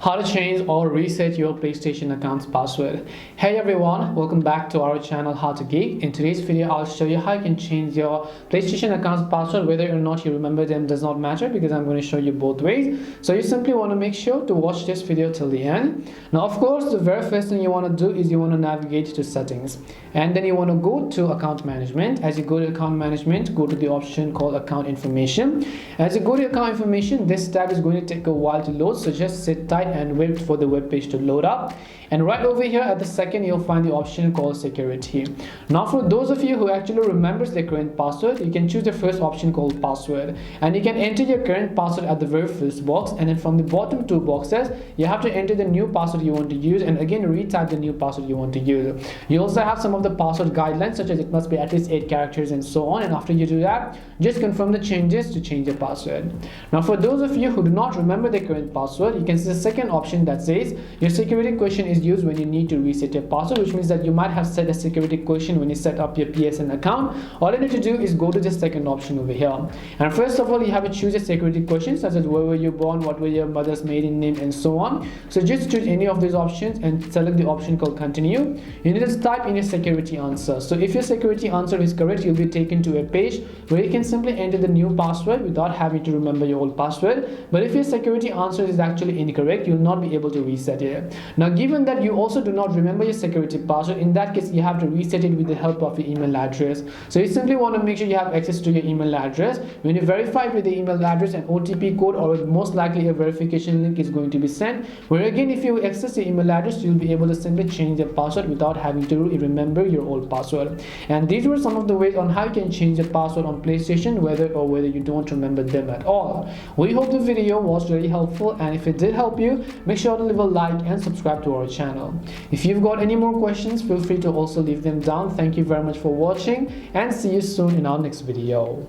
How to change or reset your PlayStation account's password. Hey everyone, welcome back to our channel How to Geek. In today's video, I'll show you how you can change your PlayStation account's password. Whether or not you remember them does not matter because I'm going to show you both ways. So you simply want to make sure to watch this video till the end. Now of course, the very first thing you want to do is you want to navigate to settings. And then you want to go to account management. As you go to account management, go to the option called account information. As you go to account information, this tab is going to take a while to load. So just sit tight and wait for the web page to load up. And right over here at the second, you'll find the option called security. Now for those of you who actually remembers their current password, you can choose the first option called password, and you can enter your current password at the very first box, and then from the bottom two boxes you have to enter the new password you want to use, and again retype the new password you want to use. You also have some of the password guidelines, such as it must be at least 8 characters and so on, and after you do that, just confirm the changes to change your password. Now for those of you who do not remember their current password, you can see the second option that says your security question is used when you need to reset your password, which means that you might have set a security question when you set up your PSN account. All you need to do is go to the second option over here, and first of all you have to choose a security question such as where were you born, what were your mother's maiden name, and so on. So just choose any of these options and select the option called continue. You need to type in your security answer. So if your security answer is correct, you'll be taken to a page where you can simply enter the new password without having to remember your old password. But if your security answer is actually incorrect, you'll not be able to reset it. Now given that you also do not remember your security password, in that case you have to reset it with the help of your email address. So you simply want to make sure you have access to your email address. When you verify it with the email address, an OTP code or most likely a verification link is going to be sent, where again if you access your email address, you'll be able to simply change the password without having to remember your old password. And these were some of the ways on how you can change the password on PlayStation, whether you don't remember them at all. We hope the video was really helpful, and if it did help you, make sure to leave a like and subscribe to our channel. If you've got any more questions, feel free to also leave them down. Thank you very much for watching, and see you soon in our next video.